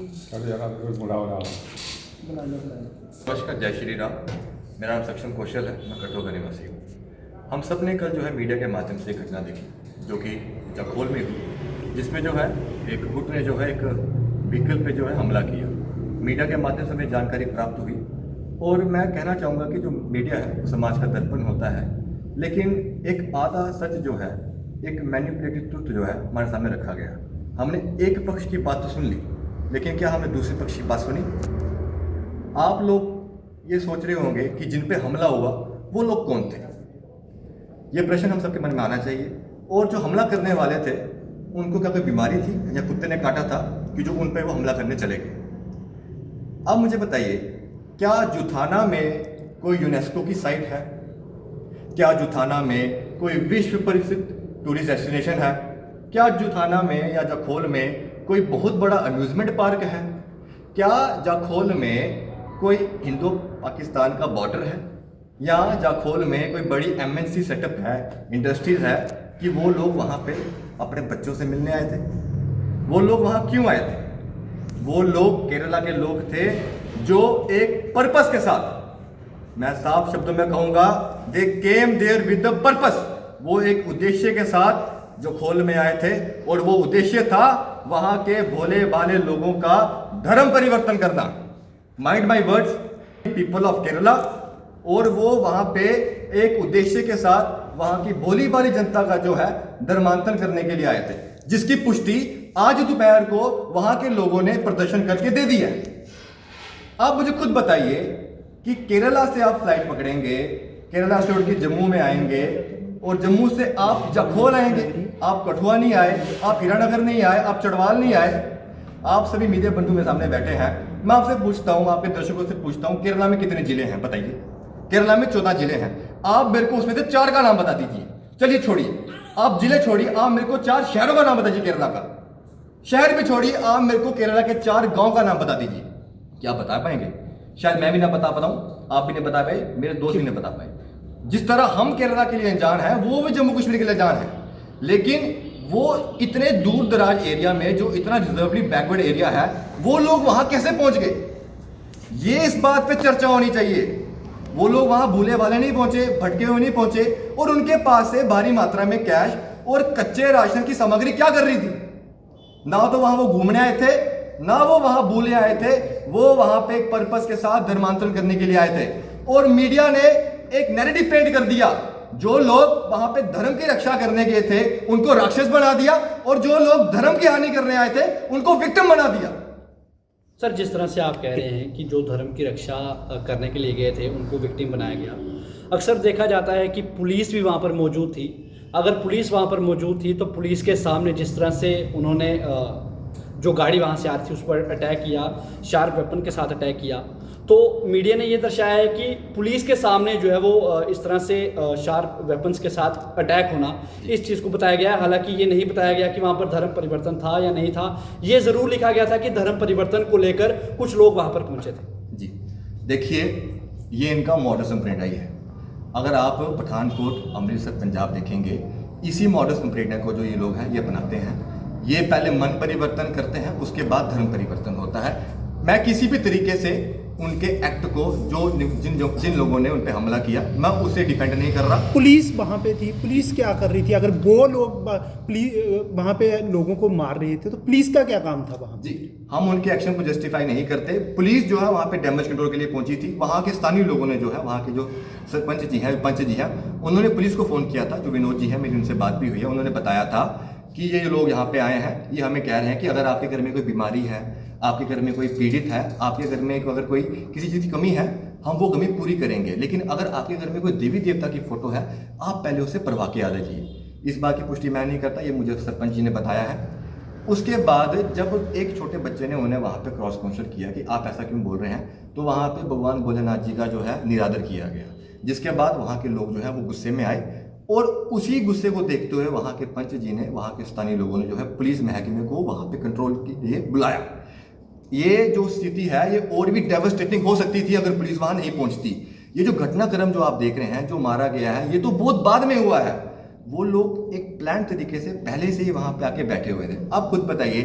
नमस्कार, जय श्री राम। मेरा नाम सक्षम कौशल है, मैं कठोर का निवासी हूँ। हम सब ने कल जो है मीडिया के माध्यम से एक घटना देखी जो कि जखोल में हुई, जिसमें जो है एक गुट ने जो है एक व्हीकल पे जो है हमला किया। मीडिया के माध्यम से हमें जानकारी प्राप्त हुई और मैं कहना चाहूँगा कि जो मीडिया है वो समाज का दर्पण होता है, लेकिन एक आधा सच जो है, एक मैनिपुलेटेड ट्रुथ जो है हमारे सामने रखा गया। हमने एक पक्ष की बात तो सुन ली, लेकिन क्या हमने दूसरे पक्ष की बात सुनी? आप लोग ये सोच रहे होंगे कि जिन पे हमला हुआ वो लोग कौन थे? ये प्रश्न हम सबके मन में आना चाहिए। और जो हमला करने वाले थे उनको क्या कोई बीमारी थी या कुत्ते ने काटा था कि जो उन पे वो हमला करने चले गए? अब मुझे बताइए, क्या जुथाना में कोई यूनेस्को की साइट है? क्या जुथाना में कोई विश्व प्रसिद्ध टूरिस्ट डेस्टिनेशन है? क्या जुथाना में या जखोल में कोई बहुत बड़ा अम्यूजमेंट पार्क है? क्या जखोल में कोई हिंदू पाकिस्तान का बॉर्डर है? या जखोल में कोई बड़ी एमएनसी सेटअप है, इंडस्ट्रीज है कि वो लोग वहाँ पे अपने बच्चों से मिलने आए थे? वो लोग वहाँ क्यों आए थे? वो लोग केरला के लोग थे जो एक पर्पस के साथ, मैं साफ शब्दों में कहूँगा, they came there with the purpose. वो एक उद्देश्य के साथ जखोल में आए थे और वो उद्देश्य था वहाँ के भोले भाले लोगों का धर्म परिवर्तन करना। Mind my words, people of Kerala. और वो वहां पे एक उद्देश्य के साथ वहां की भोली भाली जनता का जो है धर्मांतरण करने के लिए आए थे, जिसकी पुष्टि आज दोपहर को वहां के लोगों ने प्रदर्शन करके दे दी है। आप मुझे खुद बताइए कि केरला से आप फ्लाइट पकड़ेंगे, केरला से उड़ के जम्मू में आएंगे और जम्मू से आप जखोल आएंगे। आप कठुआ नहीं आए, आप हीरानगर नहीं आए, आप चढ़वाल नहीं आए। आप सभी मीडिया बंधु मेरे सामने बैठे हैं। मैं आपसे पूछता हूं, आपके दर्शकों से पूछता हूं, केरला में कितने जिले हैं बताइए? केरला में 14 जिले हैं। आप मेरे को उसमें से 4 का नाम बता दीजिए। चलिए छोड़िए, आप जिले छोड़िए, आप मेरे को 4 शहरों का नाम बताइए केरला का। शहर भी छोड़िए, आप मेरे को केरला के 4 गांव का नाम बता दीजिए। क्या बता पाएंगे? शायद मैं भी ना बता पाऊं, आप भी नहीं बता पाए, मेरे दोस्त भी नहीं बता पाए। जिस तरह हम केरला के लिए अनजान है, वो भी जम्मू कश्मीर के लिए अनजान है। लेकिन वो इतने दूर दराज एरिया में, जो इतना रिजर्वली बैकवर्ड एरिया है, वो लोग वहां कैसे पहुंच गए? ये इस बात पे चर्चा होनी चाहिए। वो लोग वहां भूले वाले नहीं पहुंचे, भटके हुए नहीं पहुंचे, और उनके पास से भारी मात्रा में कैश और कच्चे राशन की सामग्री क्या कर रही थी? ना तो वहां वो घूमने आए थे, ना वो वहां भूले आए थे। वो वहां पे एक पर्पस के साथ धर्मांतरण करने के लिए आए थे। और मीडिया ने एक नैरेटिव पेंट कर दिया। जो लोग वहां पे धर्म की रक्षा करने गए थे उनको राक्षस बना दिया, और जो लोग धर्म की हानि करने आए थे उनको विक्टिम बना दिया। सर, जिस तरह से आप कह रहे हैं कि जो धर्म की रक्षा करने के लिए गए थे उनको विक्टिम बनाया गया, अक्सर देखा जाता है कि पुलिस भी वहाँ पर मौजूद थी। अगर पुलिस वहाँ पर मौजूद थी तो पुलिस के सामने जिस तरह से उन्होंने जो गाड़ी वहाँ से आ रही थी उस पर अटैक किया, शार्प वेपन के साथ अटैक किया, तो मीडिया ने ये दर्शाया है कि पुलिस के सामने जो है वो इस तरह से शार्प वेपन्स के साथ अटैक होना, इस चीज़ को बताया गया है। हालांकि ये नहीं बताया गया कि वहाँ पर धर्म परिवर्तन था या नहीं था। ये ज़रूर लिखा गया था कि धर्म परिवर्तन को लेकर कुछ लोग वहाँ पर पहुँचे थे। जी देखिए, ये इनका मॉडस ऑपरेंडी है। अगर आप पठानकोट, अमृतसर, पंजाब देखेंगे, इसी मॉडस ऑपरेंडी को जो ये लोग हैं ये अपनाते हैं। ये पहले मन परिवर्तन करते हैं, उसके बाद धर्म परिवर्तन होता है। मैं किसी भी तरीके से उनके एक्ट को, जिन लोगों ने उन पे हमला किया, मैं उसे डिफेंड नहीं कर रहा। पुलिस वहाँ पे थी, पुलिस क्या कर रही थी? अगर वो लोग वहाँ पे लोगों को मार रहे थे तो पुलिस का क्या काम था वहाँ? जी, हम उनके एक्शन को जस्टिफाई नहीं करते। पुलिस जो है वहाँ पे डैमेज कंट्रोल के लिए पहुंची थी। वहाँ के स्थानीय लोगों ने जो है, वहाँ के जो सरपंच जी हैं, पंच जी हैं, उन्होंने पुलिस को फ़ोन किया था। जो विनोद जी हैं, मेरी उनसे बात भी हुई है। उन्होंने बताया था कि ये लोग यहाँ पे आए हैं, ये हमें कह रहे हैं कि अगर आपके घर में कोई बीमारी है, आपके घर में कोई पीड़ित है, आपके घर में अगर कोई किसी चीज़ की कमी है, हम वो कमी पूरी करेंगे। लेकिन अगर आपके घर में कोई देवी देवता की फोटो है, आप पहले उसे परवा के आ जाइए। इस बात की पुष्टि मैं नहीं करता, ये मुझे सरपंच जी ने बताया है। उसके बाद जब एक छोटे बच्चे ने उन्हें वहाँ पे क्रॉस क्वेश्चन किया कि आप ऐसा क्यों बोल रहे हैं, तो वहाँ पे भगवान भोलेनाथ जी का जो है निरादर किया गया। जिसके बाद वहाँ के लोग जो है वो गुस्से में आए, और उसी गुस्से को देखते हुए वहाँ के पंच जी ने, वहाँ के स्थानीय लोगों ने जो है पुलिस महकमे को वहाँ पे कंट्रोल के लिए बुलाया। ये जो स्थिति है ये और भी डेवस्टेटिंग हो सकती थी अगर पुलिस वहाँ नहीं पहुँचती। ये जो घटनाक्रम जो आप देख रहे हैं, जो मारा गया है, ये तो बहुत बाद में हुआ है। वो लोग एक प्लान तरीके से पहले से ही वहाँ पे आके बैठे हुए थे। आप खुद बताइए,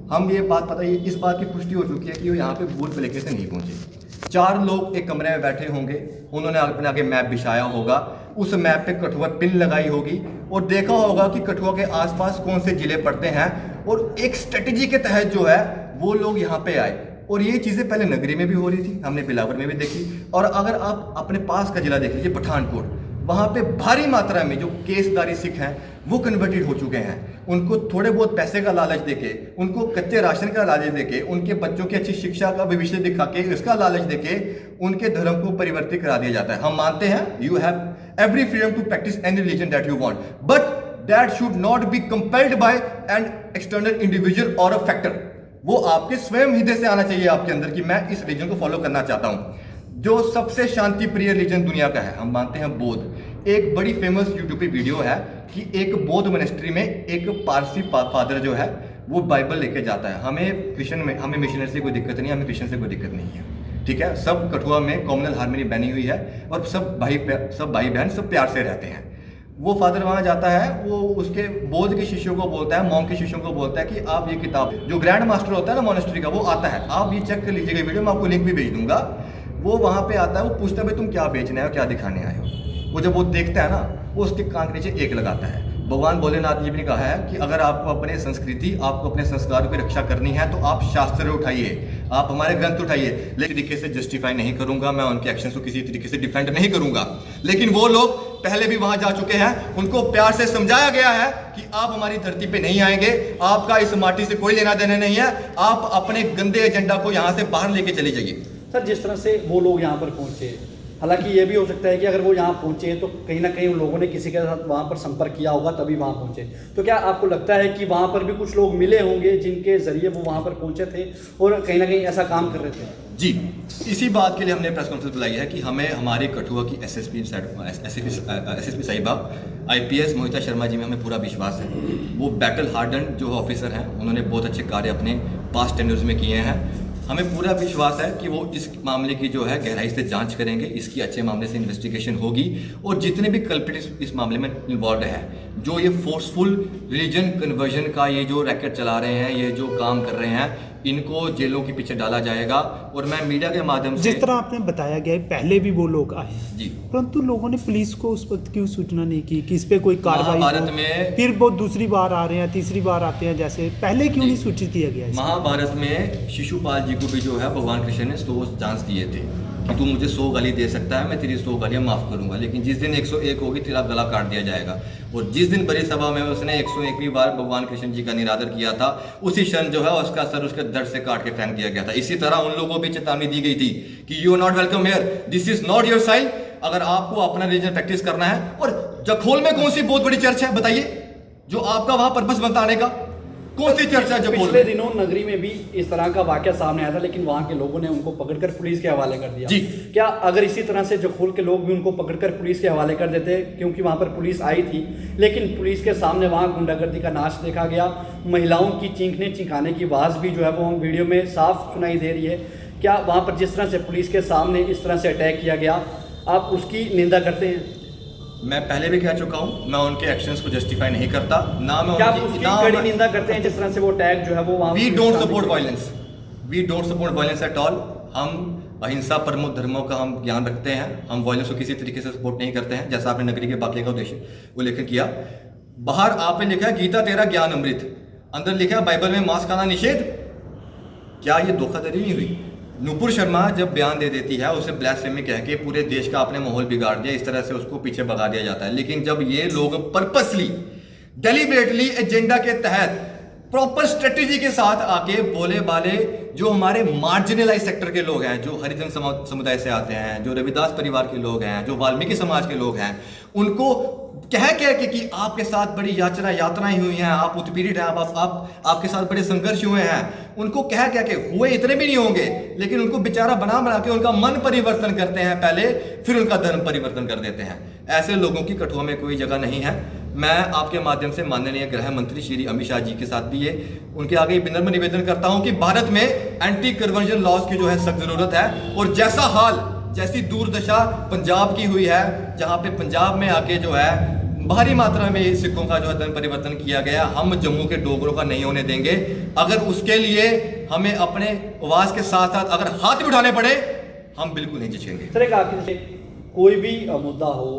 हम ये बात पता है, इस बात की पुष्टि हो चुकी है कि वो यहाँ पे भूल भुलैया से नहीं पहुंचे। 4 लोग एक कमरे में बैठे होंगे, उन्होंने अपने आगे मैप बिछाया होगा, उस मैप पे कठुआ पिन लगाई होगी और देखा होगा कि कठुआ के आसपास कौन से जिले पड़ते हैं, और एक स्ट्रेटेजी के तहत जो है वो लोग यहाँ पे आए। और ये चीज़ें पहले नगरी में भी हो रही थी, हमने बिलावर में भी देखी। और अगर आप अपने पास का जिला देख लीजिए पठानकोट, वहाँ पे भारी मात्रा में जो केसदारी सिख हैं वो कन्वर्टेड हो चुके हैं। उनको थोड़े बहुत पैसे का लालच देके, उनको कच्चे राशन का लालच देके, उनके बच्चों की अच्छी शिक्षा का भविष्य दिखा के, इसका लालच देके उनके धर्म को परिवर्तित करा दिया जाता है। हम मानते हैं you have every freedom to practice any religion that you want, but that should not be compelled by an external individual और अ फैक्टर। वो आपके स्वयं हृदय से आना चाहिए आपके अंदर कि मैं इस रिलीजन को फॉलो करना चाहता हूँ। जो सबसे शांति प्रिय रिलीजन दुनिया का है, हम मानते हैं बौद्ध। एक बड़ी फेमस यूट्यूब पे वीडियो है कि एक बौद्ध मोनेस्ट्री में एक पारसी फादर जो है वो बाइबल लेके जाता है। हमें क्रिश्चियन में, हमें मिशनरी से कोई दिक्कत नहीं है, हमें क्रिश्चियन से कोई दिक्कत नहीं है, ठीक है। सब कठुआ में कॉम्युनल हार्मनी बनी हुई है और सब भाई बहन सब प्यार से रहते हैं। वो फादर वहाँ जाता है, वो उसके बौद्ध के शिष्यों को बोलता है, मॉन्क के शिष्यों को बोलता है कि आप ये किताब, जो ग्रैंड मास्टर होता है ना मोनेस्ट्री का, वो आता है, आप ये चेक कर लीजिएगा वीडियो, मैं आपको लिंक भी भेज दूंगा। वो वहाँ पे आता है, वो पूछता है भाई तुम क्या बेचने आए हो, क्या दिखाने आए हो। वो जब वो देखता है ना, वो उसके कान के नीचे एक लगाता है। भगवान भोलेनाथ जी ने कहा है कि अगर आपको अपने संस्कृति, आपको अपने संस्कारों की रक्षा करनी है तो आप शास्त्र उठाइए, आप हमारे ग्रंथ उठाइए। लेकिन तरीके से जस्टिफाई नहीं करूंगा, मैं उनके एक्शन को किसी तरीके से डिफेंड नहीं करूंगा। लेकिन वो लोग पहले भी वहां जा चुके हैं, उनको प्यार से समझाया गया है कि आप हमारी धरती पे नहीं आएंगे, आपका इस माटी से कोई लेना देना नहीं है, आप अपने गंदे एजेंडा को यहाँ से बाहर लेके चले जाइए। सर, जिस तरह से वो लोग यहाँ पर पहुँचे, हालांकि ये भी हो सकता है कि अगर वो यहाँ पहुँचे तो कहीं ना कहीं उन लोगों ने किसी के साथ वहाँ पर संपर्क किया होगा तभी वहाँ पहुँचे। तो क्या आपको लगता है कि वहाँ पर भी कुछ लोग मिले होंगे जिनके जरिए वो वहाँ पर पहुँचे थे और कहीं ना कहीं ऐसा काम कर रहे थे? जी, इसी बात के लिए हमने प्रेस कॉन्फ्रेंस बुलाई है कि हमें हमारे कठुआ की एसएसपी साहिबा IPS मोहिता शर्मा जी में हमें पूरा विश्वास है। वो बैटल हार्डन जो ऑफिसर हैं, उन्होंने बहुत अच्छे कार्य अपने पास्ट टेन्योर्स में किए हैं। हमें पूरा विश्वास है कि वो इस मामले की जो है गहराई से जांच करेंगे, इसकी अच्छे मामले से इन्वेस्टिगेशन होगी और जितने भी कल्प्रिट इस मामले में इन्वॉल्व है, जो ये फोर्सफुल रिलीजन कन्वर्जन का ये जो रैकेट चला रहे हैं, ये जो काम कर रहे हैं, इनको जेलों के पीछे डाला जाएगा। और मैं मीडिया के माध्यम से, जिस तरह आपने बताया गया है पहले भी वो लोग आए जी, परंतु लोगों ने पुलिस को उस वक्त क्यों सूचना नहीं की कि इस पे कोई कार्रवाई महाभारत हो? में फिर वो दूसरी बार आ रहे हैं, तीसरी बार आते हैं, जैसे पहले क्यों नहीं सूचित किया गया? महाभारत में शिशुपाल जी को भी जो है भगवान कृष्ण ने 100 चांस दिए थे कि तू मुझे 100 गाली दे सकता है, मैं तेरी 100 गालियाँ माफ़ करूंगा, लेकिन जिस दिन 101 होगी तेरा गला काट दिया जाएगा। और जिस दिन बड़ी सभा में उसने 101वीं बार भगवान कृष्ण जी का निरादर किया था, उसी क्षण जो है उसका सर उसके दर्द से काट के फेंक दिया गया था। इसी तरह उन लोगों को भी चेतावनी दी गई थी कि you are not welcome here, this is not your soil. अगर आपको अपना रिलीजन प्रैक्टिस करना है, और जखोल में कौन सी बहुत बड़ी चर्च है बताइए जो आपका वहां पर्पस बनता आने का, कौन सी चर्चा? जब पिछले दिनों नगरी में भी इस तरह का वाकया सामने आया था, लेकिन वहां के लोगों ने उनको पकड़कर पुलिस के हवाले कर दिया। जी, क्या अगर इसी तरह से जखोल के लोग भी उनको पकड़कर पुलिस के हवाले कर देते, क्योंकि वहां पर पुलिस आई थी, लेकिन पुलिस के सामने वहां गुंडागर्दी का नाच देखा गया, महिलाओं की चीखने चिखाने की आवाज़ भी जो है वो वीडियो में साफ सुनाई दे रही है, क्या वहां पर जिस तरह से पुलिस के सामने इस तरह से अटैक किया गया, आप उसकी निंदा करते हैं? मैं पहले भी कह चुका हूं, मैं उनके एक्शंस को जस्टिफाई नहीं करता, ना मैं क्या उनकी उसकी कड़ी निंदा करते हैं जिस तरह से वो अटैक जो है वो वहां? We don't support violence, we don't support violence at all. हम अहिंसा प्रमुख धर्मों का हम ज्ञान रखते हैं, हम वायलेंस को किसी तरीके से सपोर्ट नहीं करते हैं। जैसा आपने नगरी के बाकी का उद्देश्य उल्लेख किया, बाहर आपने लिखा है गीता तेरा ज्ञान अमृत, अंदर लिखा है बाइबल में मांस खाना निषेध। क्या ये धोखाधड़ी नहीं हुई? नूपुर शर्मा जब बयान दे देती है, उसे ब्लास्फेमी कह के पूरे देश का आपने माहौल बिगाड़ दिया, इस तरह से उसको पीछे भगा दिया जाता है। लेकिन जब ये लोग पर्पसली, डेलिबरेटली, एजेंडा के तहत, प्रॉपर स्ट्रेटेजी के साथ आके बोले बाले, जो हमारे मार्जिनलाइज सेक्टर के लोग हैं, जो हरिजन समुदाय से आते हैं, जो रविदास परिवार के लोग हैं, जो वाल्मीकि समाज के लोग हैं, उनको कह के कि आपके साथ बड़ी यातनाएं हुई हैं, आप उत्पीड़ित हैं, आपके साथ बड़े संघर्ष हुए हैं, उनको कह के हुए इतने भी नहीं होंगे, लेकिन उनको बेचारा बना के उनका मन परिवर्तन करते हैं पहले, फिर उनका धर्म परिवर्तन कर देते हैं। ऐसे लोगों की कठुआ में कोई जगह नहीं है। मैं आपके माध्यम से माननीय गृह मंत्री श्री अमित शाह जी के साथ भी ये उनके आगे विनम्र निवेदन करता हूं कि भारत में एंटी कन्वर्जन लॉज की जो है सख्त जरूरत है। और जैसा हाल, जैसी दुर्दशा पंजाब की हुई है, जहां पे पंजाब में आके जो है भारी मात्रा में सिखों का जो है धर्म परिवर्तन किया गया। हम जम्मू के डोगरों का नहीं होने देंगे। अगर उसके लिए हमें अपने आवाज के साथ साथ अगर हाथ भी उठाने पड़े, हम बिल्कुल नहीं झिझकेंगे। सर एक आखिर से कोई भी मुद्दा हो,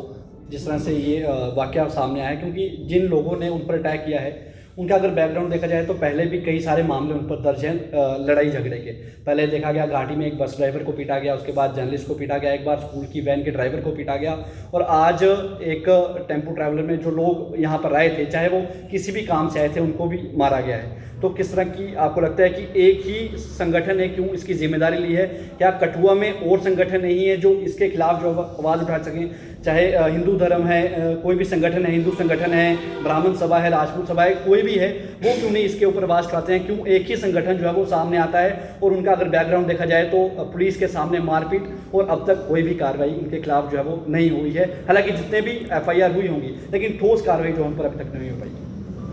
जिस तरह से ये वाकया सामने आया, क्योंकि जिन लोगों ने उन पर अटैक किया है उनका अगर बैकग्राउंड देखा जाए तो पहले भी कई सारे मामले उन पर दर्ज हैं लड़ाई झगड़े के। पहले देखा गया घाटी में एक बस ड्राइवर को पीटा गया, उसके बाद जर्नलिस्ट को पीटा गया, एक बार स्कूल की वैन के ड्राइवर को पीटा गया, और आज एक टेम्पो ट्रैवलर में जो लोग यहाँ पर आए थे, चाहे वो किसी भी काम से आए थे, उनको भी मारा गया है। तो किस तरह की आपको लगता है कि एक ही संगठन ने क्यों इसकी जिम्मेदारी ली है? क्या कठुआ में और संगठन नहीं है जो इसके खिलाफ जो आवाज़ उठा सकें? चाहे हिंदू धर्म है, कोई भी संगठन है, हिंदू संगठन है, ब्राह्मण सभा है, राजपूत सभा है, कोई भी है, वो क्यों नहीं इसके ऊपर आवाज़ उठाते हैं? क्यों एक ही संगठन जो है वो सामने आता है और उनका अगर बैकग्राउंड देखा जाए तो पुलिस के सामने मारपीट, और अब तक कोई भी कार्रवाई उनके खिलाफ जो है वो नहीं हुई है। हालांकि जितने भी FIR हुई होंगी, लेकिन ठोस कार्रवाई जो उन पर अभी तक नहीं हो पाई।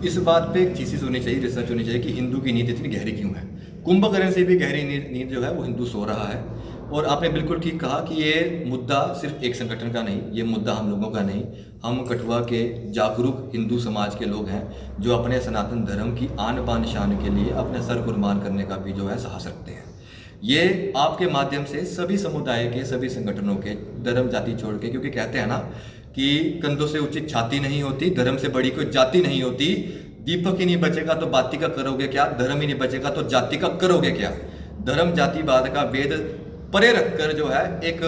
इस बात पे एक चीज़ होनी चाहिए, रिसर्च होनी चाहिए कि हिंदू की नींद इतनी गहरी क्यों है। कुंभकर्ण से भी गहरी नींद जो है वो हिंदू सो रहा है। और आपने बिल्कुल ठीक कहा कि ये मुद्दा सिर्फ एक संगठन का नहीं, ये मुद्दा हम लोगों का नहीं। हम कठुआ के जागरूक हिंदू समाज के लोग हैं जो अपने सनातन धर्म की आन बान शान के लिए अपने सर कुर्बान करने का भी जो है साहस रखते हैं। ये आपके माध्यम से सभी समुदाय के, सभी संगठनों के, धर्म जाति छोड़ के, क्योंकि कहते हैं ना कि कंधों से उचित छाती नहीं होती, धर्म से बड़ी कोई जाति नहीं होती। दीपक ही नहीं बचेगा तो बाती का करोगे क्या? धर्म ही नहीं बचेगा तो जाति का करोगे क्या? धर्म जातिवाद का वेद परे रखकर जो है एक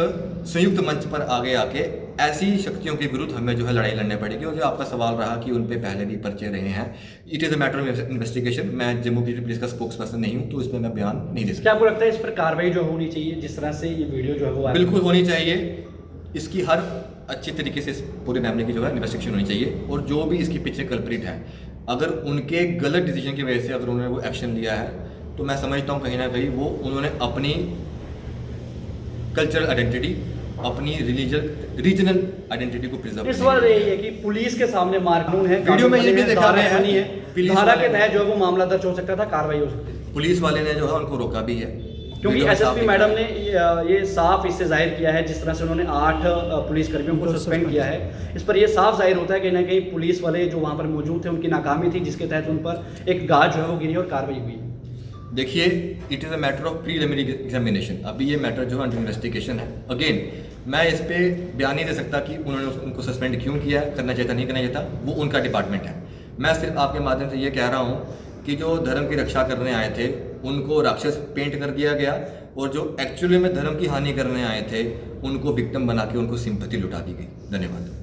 संयुक्त मंच पर आगे आके ऐसी शक्तियों के विरुद्ध हमें जो है लड़ाई लड़नी पड़ेगी। और जो आपका सवाल रहा कि उन पे पहले भी पर्चे रहे हैं, it is a matter of investigation. मैं जम्मू कश्मीर पुलिस का स्पोक्स पर्सन नहीं हूँ, तो इसमें मैं बयान नहीं दे सकता। क्या आपको लगता है इस पर कार्रवाई जो होनी चाहिए, जिस तरह से ये वीडियो जो है वो बिल्कुल होनी चाहिए। इसकी हर अच्छी तरीके से इस पूरे मामले की जो है इन्वेस्टिगेशन होनी चाहिए। और जो भी इसके पीछे कल्प्रिट है, अगर उनके गलत डिसीजन की वजह से अगर उन्होंने वो एक्शन लिया है, तो मैं समझता हूँ कहीं ना कहीं वो उन्होंने अपनी कल्चरल आइडेंटिटी, अपनी रीजनल आइडेंटिटी को प्रिजर्व। इस बार यही है कि पुलिस के सामने कानून है, वीडियो में ये भी दिखा रहे हैं है, पुलिस धारा वाले के तहत जो है वो मामला दर्ज हो सकता था, कार्रवाई हो सकती थी। पुलिस वाले ने जो है उनको रोका भी है, क्योंकि SSP मैडम ने ये साफ इससे जाहिर किया है, जिस तरह से उन्होंने 8 पुलिसकर्मियों को सस्पेंड किया है, इस पर यह साफ जाहिर होता है कि ना कहीं पुलिस वाले जो वहाँ पर मौजूद थे उनकी नाकामी थी, जिसके तहत उन पर एक गाज जो है वो गिरी और कार्रवाई हुई। देखिए, it is a matter of preliminary examination. अभी ये मैटर जो है अंडर इन्वेस्टिगेशन है। अगेन मैं इस पे बयान नहीं दे सकता कि उन्होंने उनको सस्पेंड क्यों किया, करना चाहिए था, नहीं करना चाहिए था, वो उनका डिपार्टमेंट है। मैं सिर्फ आपके माध्यम से ये कह रहा हूँ कि जो धर्म की रक्षा करने आए थे उनको राक्षस पेंट कर दिया गया, और जो एक्चुअली में धर्म की हानि करने आए थे उनको विक्टिम बना के उनको सिंपैथी लुटा दी गई। धन्यवाद।